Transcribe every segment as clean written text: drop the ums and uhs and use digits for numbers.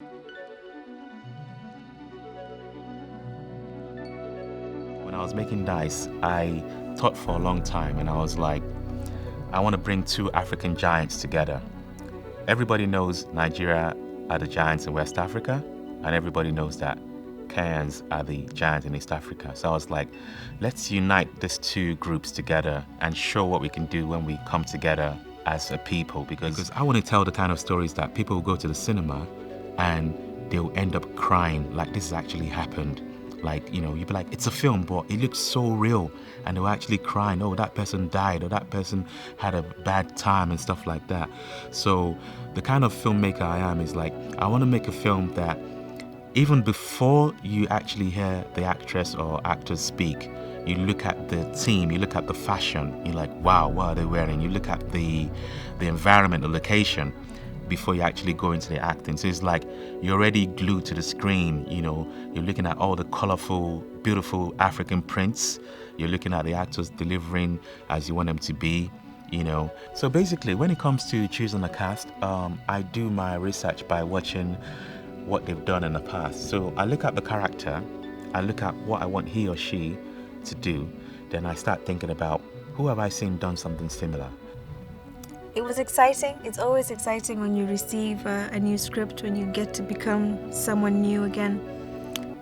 When I was making Dice, I thought for a long time and I was like, I want to bring two African giants together. Everybody knows Nigeria are the giants in West Africa, and everybody knows that Kenyans are the giants in East Africa. So I was like, let's unite these two groups together and show what we can do when we come together as a people. Because I want to tell the kind of stories that people will go to the cinema and they'll end up crying like this has actually happened. Like, you'd be like, it's a film, but it looks so real. And they'll actually cry, oh, that person died, or that person had a bad time and stuff like that. So the kind of filmmaker I am is like, I want to make a film that even before you actually hear the actress or actors speak, you look at the team, you look at the fashion, you're like, wow, what are they wearing? You look at the environment, the location, before you actually go into the acting. So it's like you're already glued to the screen, you're looking at all the colorful, beautiful African prints. You're looking at the actors delivering as you want them to be, So basically, when it comes to choosing a cast, I do my research by watching what they've done in the past. So I look at the character, I look at what I want he or she to do, then I start thinking about who have I seen done something similar. It was exciting. It's always exciting when you receive a new script, when you get to become someone new again.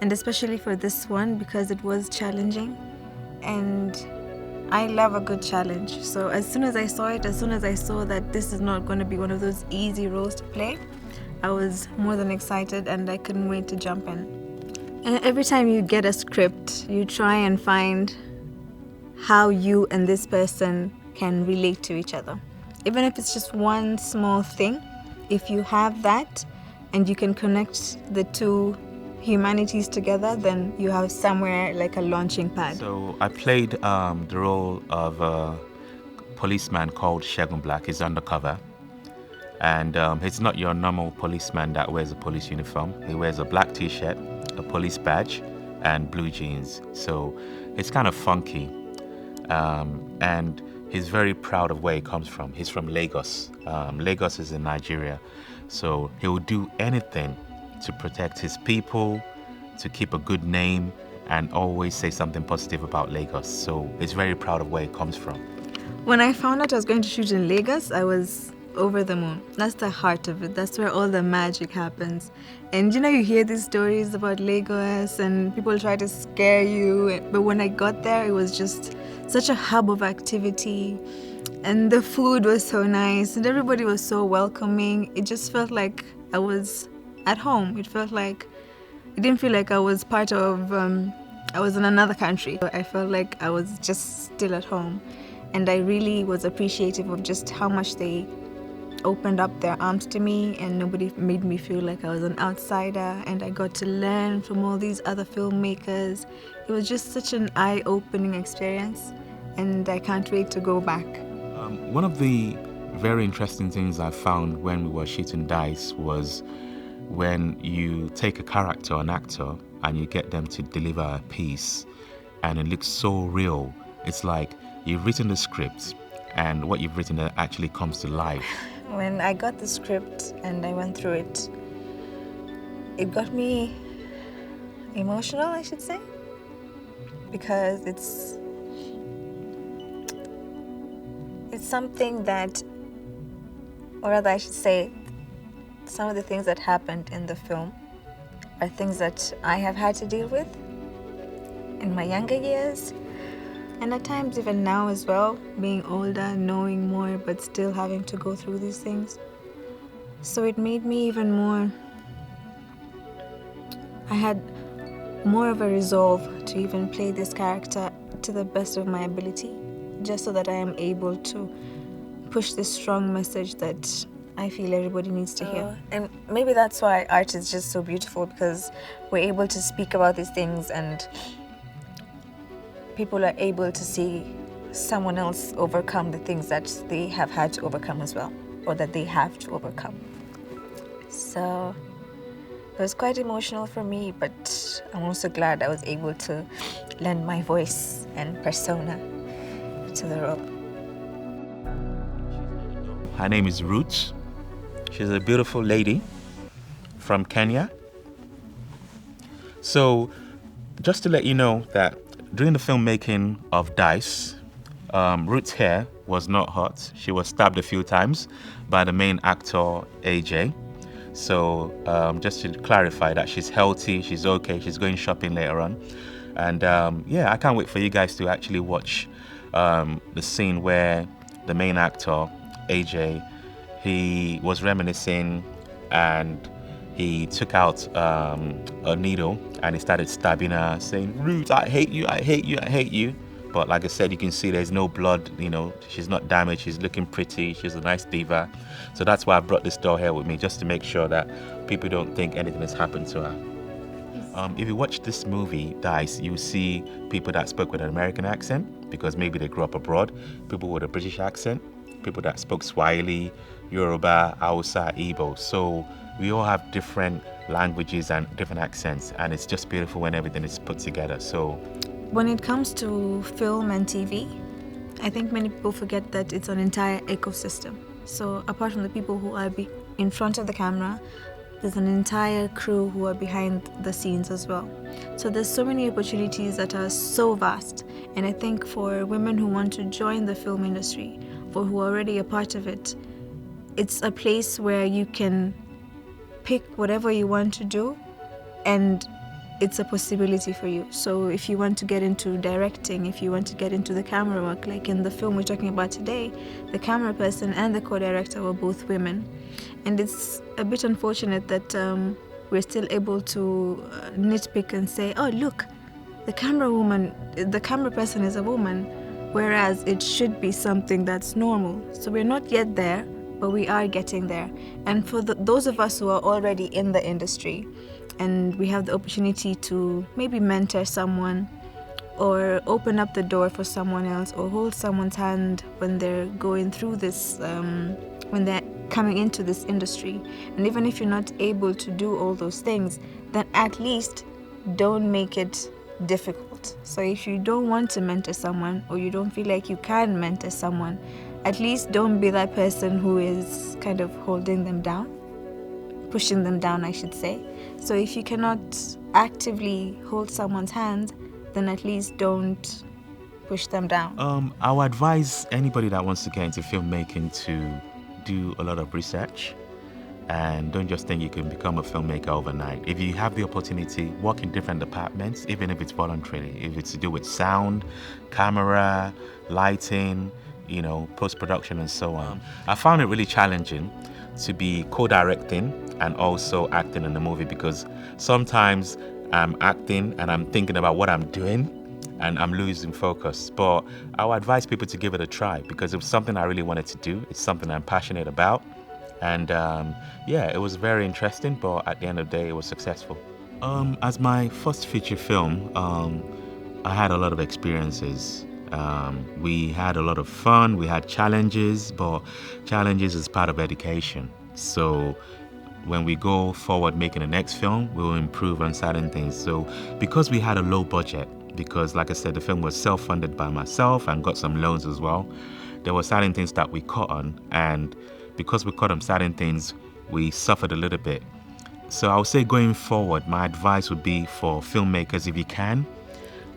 And especially for this one, because it was challenging. And I love a good challenge. So as soon as I saw it, as soon as I saw that this is not going to be one of those easy roles to play, I was more than excited and I couldn't wait to jump in. And every time you get a script, you try and find how you and this person can relate to each other. Even if it's just one small thing, if you have that and you can connect the two humanities together, then you have somewhere like a launching pad. So I played the role of a policeman called Shegun Black. He's undercover. And he's not your normal policeman that wears a police uniform. He wears a black t-shirt, a police badge, and blue jeans. So it's kind of funky. And he's very proud of where he comes from. He's from Lagos. Lagos is in Nigeria. So he will do anything to protect his people, to keep a good name, and always say something positive about Lagos. So he's very proud of where he comes from. When I found out I was going to shoot in Lagos, I was over the moon. That's the heart of it. That's where all the magic happens. And you hear these stories about Lagos and people try to scare you. But when I got there, it was just such a hub of activity. And the food was so nice and everybody was so welcoming. It just felt like I was at home. It didn't feel like I was part of, I was in another country. I felt like I was just still at home. And I really was appreciative of just how much they opened up their arms to me, and nobody made me feel like I was an outsider, and I got to learn from all these other filmmakers. It was just such an eye-opening experience, and I can't wait to go back. One of the very interesting things I found when we were shooting Dice was when you take a character, an actor, and you get them to deliver a piece, and it looks so real. It's like you've written the script, and what you've written actually comes to life. When I got the script and I went through it, it got me emotional, I should say, because it's something that, or rather I should say, some of the things that happened in the film are things that I have had to deal with in my younger years. And at times, even now as well, being older, knowing more, but still having to go through these things. So it made me even more, I had more of a resolve to even play this character to the best of my ability, just so that I am able to push this strong message that I feel everybody needs to hear. And maybe that's why art is just so beautiful, because we're able to speak about these things and people are able to see someone else overcome the things that they have had to overcome as well, or that they have to overcome. So it was quite emotional for me, but I'm also glad I was able to lend my voice and persona to the role. Her name is Ruth. She's a beautiful lady from Kenya. So, just to let you know that during the filmmaking of Dice, Ruth's hair was not hot. She was stabbed a few times by the main actor, AJ. So, just to clarify that she's healthy, she's okay, she's going shopping later on. And yeah, I can't wait for you guys to actually watch the scene where the main actor, AJ, he was reminiscing and he took out a needle and he started stabbing her, saying, "Ruth, I hate you, I hate you, I hate you." But like I said, you can see there's no blood, you know, she's not damaged, she's looking pretty, she's a nice diva. So that's why I brought this doll here with me, just to make sure that people don't think anything has happened to her. If you watch this movie, Dice, you see people that spoke with an American accent because maybe they grew up abroad, people with a British accent, people that spoke Swahili, Yoruba, Hausa, Igbo. So we all have different languages and different accents, and it's just beautiful when everything is put together. So When it comes to film and TV, I think many people forget that it's an entire ecosystem. So apart from the people who are in front of the camera, there's an entire crew who are behind the scenes as well. So there's so many opportunities that are so vast. And I think for women who want to join the film industry or who are already a part of it, it's a place where you can pick whatever you want to do, and it's a possibility for you. So if you want to get into directing, if you want to get into the camera work, like in the film we're talking about today, the camera person and the co-director were both women. And it's a bit unfortunate that we're still able to nitpick and say, oh, look, the camera person is a woman, whereas it should be something that's normal. So we're not yet there, but we are getting there. And for those of us who are already in the industry, and we have the opportunity to maybe mentor someone or open up the door for someone else or hold someone's hand when they're going through this, when they're coming into this industry. And even if you're not able to do all those things, then at least don't make it difficult. So if you don't want to mentor someone or you don't feel like you can mentor someone, at least don't be that person who is kind of holding them down, pushing them down, I should say. So if you cannot actively hold someone's hand, then at least don't push them down. I would advise anybody that wants to get into filmmaking to do a lot of research, and don't just think you can become a filmmaker overnight. If you have the opportunity, work in different departments, even if it's voluntarily, if it's to do with sound, camera, lighting, you know, post-production and so on. I found it really challenging to be co-directing and also acting in the movie, because sometimes I'm acting and I'm thinking about what I'm doing and I'm losing focus. But I would advise people to give it a try, because it was something I really wanted to do. It's something I'm passionate about. And yeah, it was very interesting, but at the end of the day, it was successful. As my first feature film, I had a lot of experiences. We had a lot of fun, we had challenges, but challenges is part of education. So when we go forward making the next film, we will improve on certain things. So because we had a low budget, because like I said, the film was self-funded by myself and got some loans as well, there were certain things that we cut on, and because we cut on certain things, we suffered a little bit. So I would say going forward, my advice would be for filmmakers, if you can,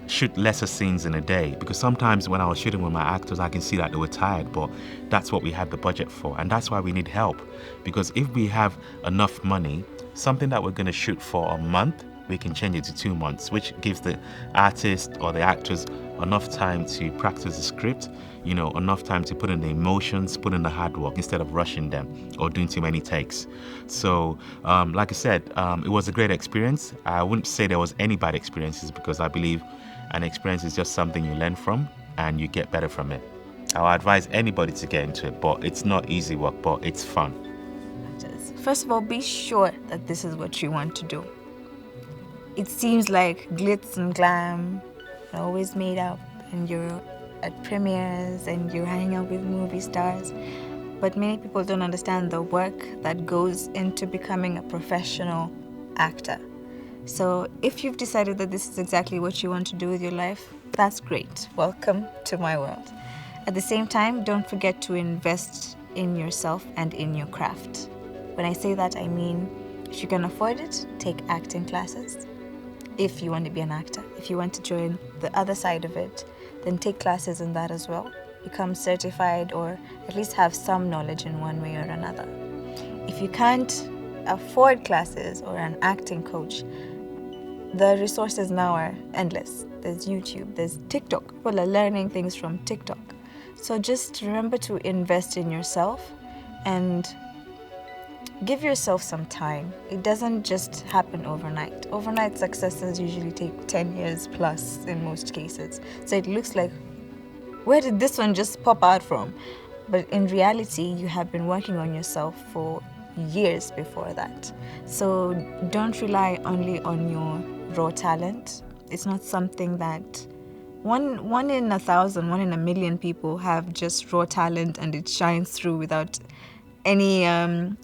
shoot lesser scenes in a day, because sometimes when I was shooting with my actors, I can see that they were tired, but that's what we had the budget for, and that's why we need help. Because if we have enough money, something that we're going to shoot for a month, we can change it to 2 months, which gives the artist or the actors enough time to practice the script, you know, enough time to put in the emotions, put in the hard work, instead of rushing them or doing too many takes. So like I said, it was a great experience. I wouldn't say there was any bad experiences, because I believe an experience is just something you learn from and you get better from it. I'll advise anybody to get into it, but it's not easy work, but it's fun. First of all, be sure that this is what you want to do. It seems like glitz and glam are always made up, and you're at premieres and you're hanging out with movie stars, but many people don't understand the work that goes into becoming a professional actor. So if you've decided that this is exactly what you want to do with your life, that's great. Welcome to my world. At the same time, don't forget to invest in yourself and in your craft. When I say that, I mean If you can afford it, take acting classes. If you want to be an actor, if you want to join the other side of it, then take classes in that as well. Become certified or at least have some knowledge in one way or another. If you can't afford classes or an acting coach, the resources now are endless. There's YouTube, there's TikTok. People are learning things from TikTok. So just remember to invest in yourself and give yourself some time. It doesn't just happen overnight. Overnight successes usually take 10 years plus in most cases. So it looks like, where did this one just pop out from? But in reality, you have been working on yourself for years before that. So don't rely only on your raw talent. It's not something that one in 1,000, 1 in 1,000,000 people have just raw talent and it shines through without any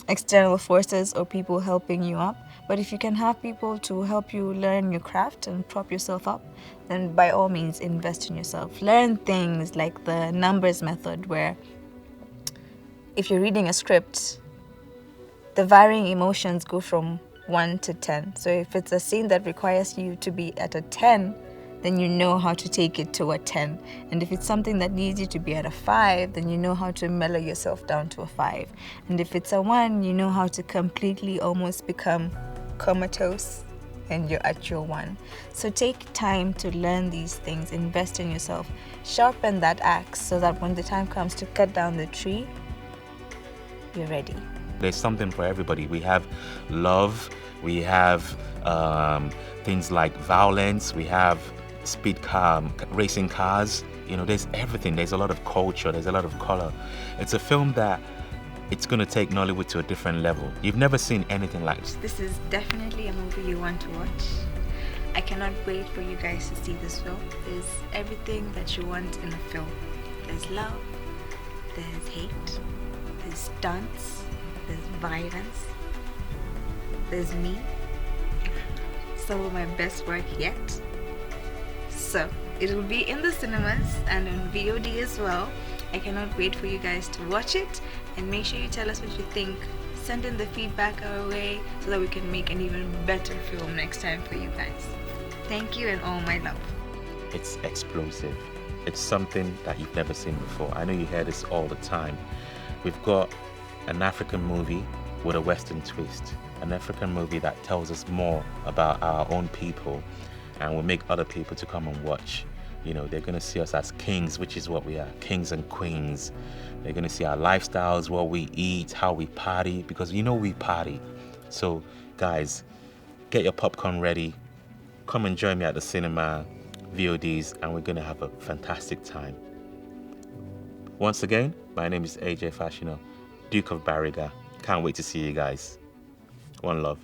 external forces or people helping you up. But if you can have people to help you learn your craft and prop yourself up, then by all means invest in yourself. Learn things like the numbers method, where if you're reading a script, the varying emotions go from 1 to 10. So if it's a scene that requires you to be at a 10, then you know how to take it to a 10. And if it's something that needs you to be at a 5, then you know how to mellow yourself down to a 5. And if it's a 1, you know how to completely almost become comatose and you're at your 1. So take time to learn these things, invest in yourself, sharpen that axe so that when the time comes to cut down the tree, you're ready. There's something for everybody. We have love, we have things like violence, we have speed car, racing cars. You know, there's everything. There's a lot of culture, there's a lot of color. It's a film that it's going to take Nollywood to a different level. You've never seen anything like this. This is definitely a movie you want to watch. I cannot wait for you guys to see this film. There's everything that you want in a film. There's love, there's hate, there's stunts, there's violence, there's me, some of my best work yet. So it will be in the cinemas and on VOD as well. I cannot wait for you guys to watch it, and make sure you tell us what you think. Send in the feedback our way so that we can make an even better film next time for you guys. Thank you and all my love. It's explosive. It's something that you've never seen before. I know you hear this all the time. We've got an African movie with a Western twist. An African movie that tells us more about our own people and will make other people to come and watch. You know, they're gonna see us as kings, which is what we are, kings and queens. They're gonna see our lifestyles, what we eat, how we party, because you know we party. So guys, get your popcorn ready. Come and join me at the cinema, VODs, and we're gonna have a fantastic time. Once again, my name is AJ Fashina, Duke of Bariga. Can't wait to see you guys. One love.